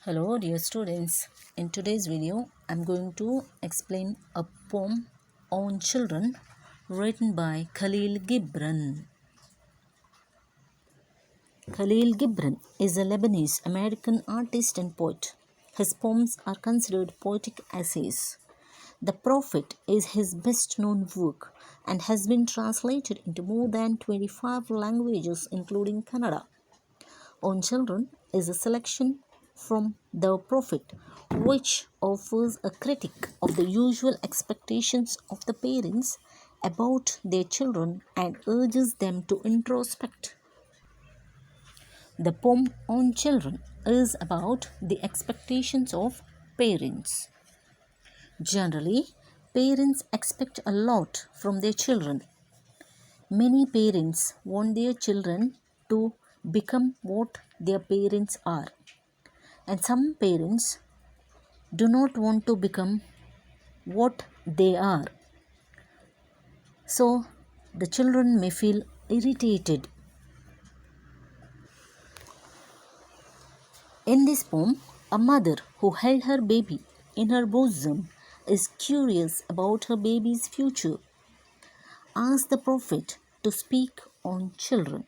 Hello dear students, in today's video I'm going to explain a poem on children written by Khalil Gibran. Khalil Gibran is a Lebanese American artist and poet. His poems are considered poetic essays. The Prophet is his best known work and has been translated into more than 25 languages including Kannada. On Children is a selection from The Prophet, which offers a critique of the usual expectations of the parents about their children and urges them to introspect. The poem on children is about the expectations of parents. Generally, parents expect a lot from their children. Many parents want their children to become what their parents are, and some parents do not want to become what they are. So, the children may feel irritated. In this poem, a mother who held her baby in her bosom is curious about her baby's future. Asks the Prophet to speak on children.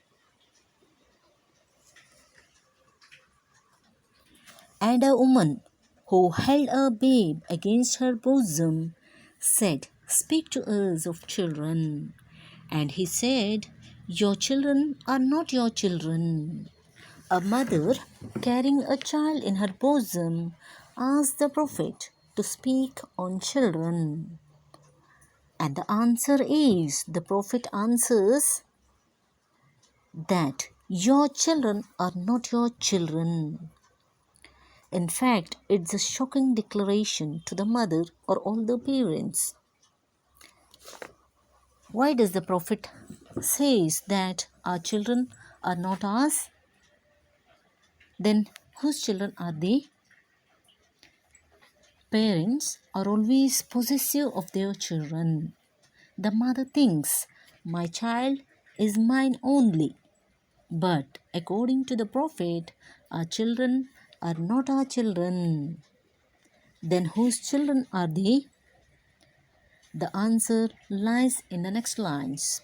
And a woman who held a babe against her bosom said, "Speak to us of children." And he said, "Your children are not your children." A mother carrying a child in her bosom asked the Prophet to speak on children. And the answer is, the Prophet answers that your children are not your children. In fact, it's a shocking declaration to the mother or all the parents. Why does the Prophet says that our children are not ours? Then whose children are they? Parents are always possessive of their children. The mother thinks, my child is mine only. But according to the Prophet, our children are not our children. Then whose children are they? The answer lies in the next lines.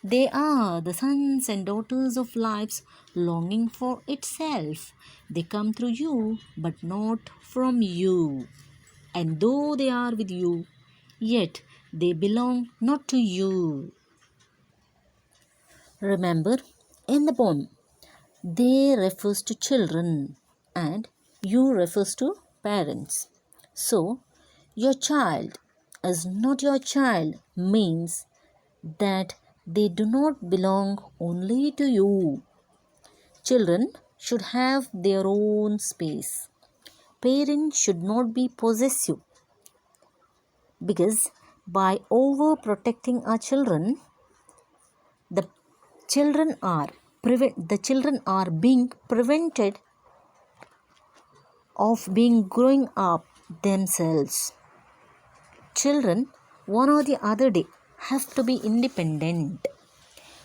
They are the sons and daughters of life's longing for itself. They come through you, but not from you. And though they are with you, yet they belong not to you. Remember, in the poem, they refers to children and you refers to parents. So, your child is not your child means that they do not belong only to you. Children should have their own space. Parents should not be possessive, because by overprotecting our children, the children are being prevented of being growing up themselves. Children, one or the other day, have to be independent.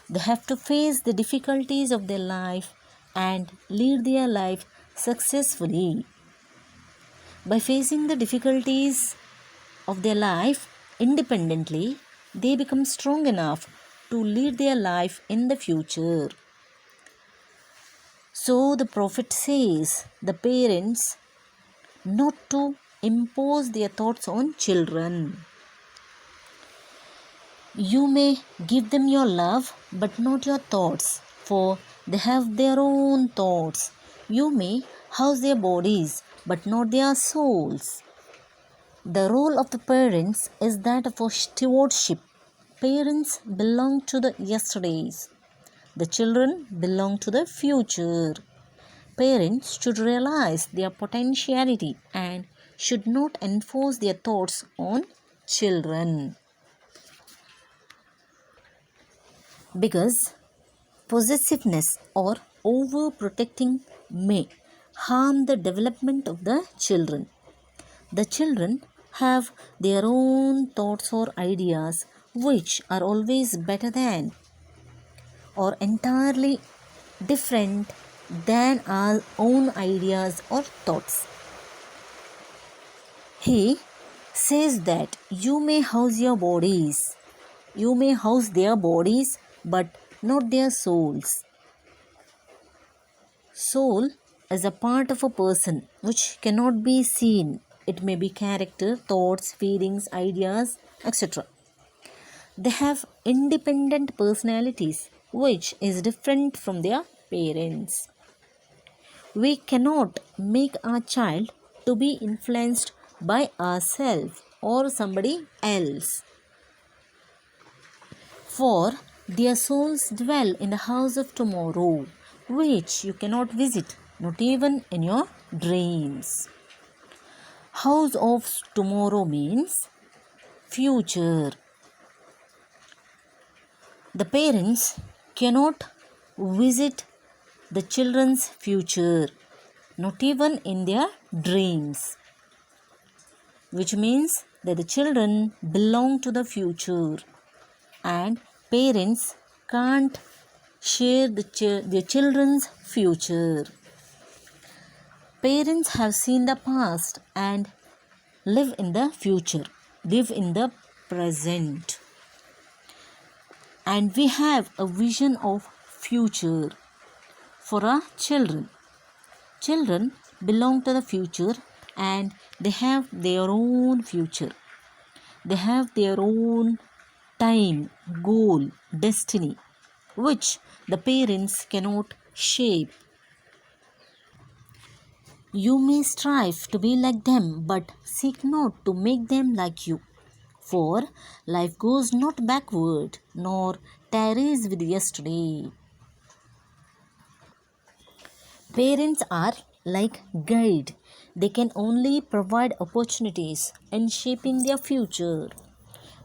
They have to face the difficulties of their life and lead their life successfully. By facing the difficulties of their life independently, they become strong enough to lead their life in the future. So the Prophet says the parents not to impose their thoughts on children. You may give them your love, but not your thoughts, for they have their own thoughts. You may house their bodies, but not their souls. The role of the parents is that of a stewardship. Parents belong to the yesterdays. The children belong to the future. Parents should realize their potentiality and should not enforce their thoughts on children. Because possessiveness or overprotecting may harm the development of the children. The children have their own thoughts or ideas which are always better than or entirely different than our own ideas or thoughts. He says that you may house their bodies, but not their souls. Soul is a part of a person which cannot be seen. It may be character, thoughts, feelings, ideas, etc. They have independent personalities which is different from their parents. We cannot make our child to be influenced by ourselves or somebody else. For their souls dwell in the house of tomorrow, which you cannot visit, not even in your dreams. House of tomorrow means future. The parents cannot visit the children's future, not even in their dreams, which means that the children belong to the future and parents can't share their children's future. Parents have seen the past and live in the future, live in the present. And we have a vision of future for our children. Children belong to the future and they have their own future. They have their own time, goal, destiny, which the parents cannot shape. You may strive to be like them, but seek not to make them like you. For life goes not backward, nor tarries with yesterday. Parents are like guide. They can only provide opportunities in shaping their future.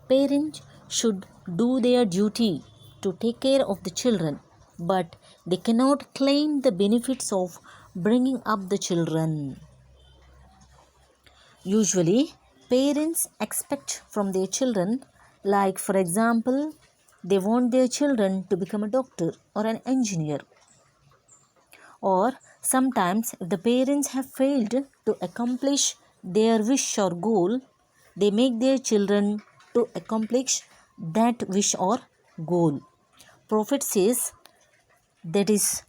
Parents should do their duty to take care of the children, but they cannot claim the benefits of bringing up the children. Usually, parents expect from their children, like for example, they want their children to become a doctor or an engineer. Or sometimes, if the parents have failed to accomplish their wish or goal, they make their children to accomplish that wish or goal. Prophet says that is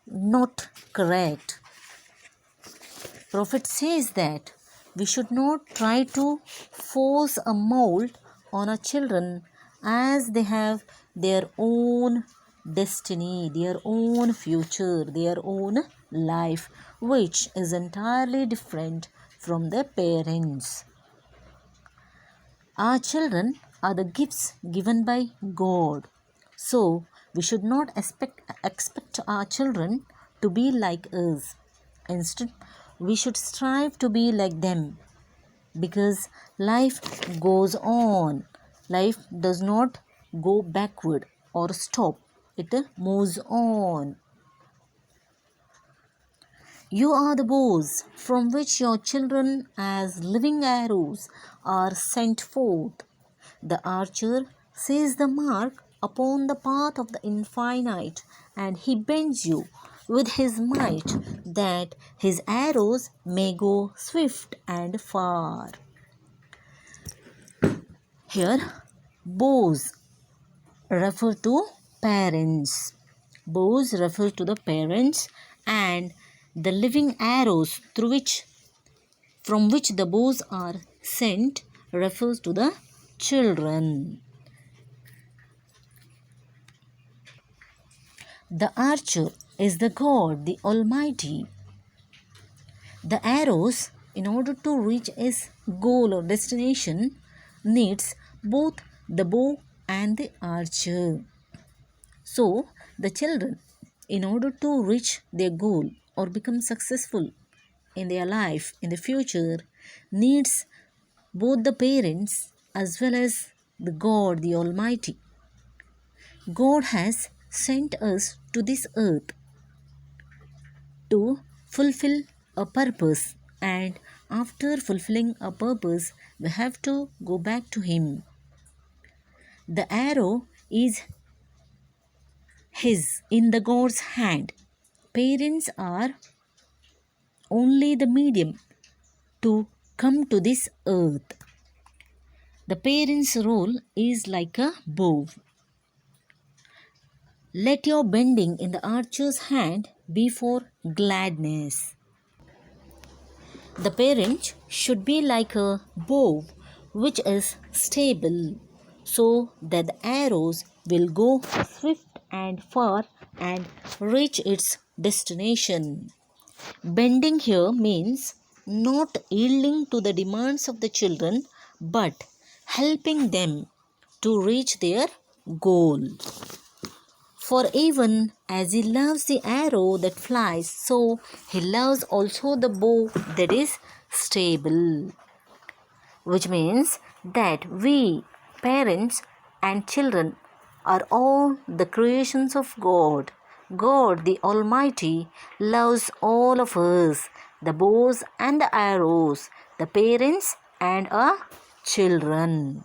not correct. Prophet says that we should not try to force a mold on our children as they have their own destiny, their own future, their own life, which is entirely different from their parents. Our children are the gifts given by God. So, we should not expect our children to be like us. Instead, we should strive to be like them because life goes on. Life does not go backward or stop, it moves on. You are the bows from which your children, as living arrows, are sent forth. The archer sees the mark upon the path of the infinite, and he bends you with his might that his arrows may go swift and far. Here, bows refer to parents. Bows refer to the parents, and the living arrows from which the bows are sent refers to the children. The archer is the God, the Almighty. The arrows, in order to reach its goal or destination, needs both the bow and the archer. So, the children, in order to reach their goal or become successful in their life in the future, needs both the parents as well as the God, the Almighty. God has sent us to this earth to fulfill a purpose, and after fulfilling a purpose, we have to go back to Him. The arrow is His in the God's hand. parents are only the medium to come to this earth. The parent's role is like a bow. Let your bending in the archer's hand be for gladness. The parent should be like a bow which is stable, so that the arrows will go swift and far and reach its destination. Bending here means not yielding to the demands of the children but helping them to reach their goal. For even as he loves the arrow that flies, so he loves also the bow that is stable. Which means that we, parents and children, are all the creations of God. God, the Almighty, loves all of us, the bows and the arrows, the parents and our children.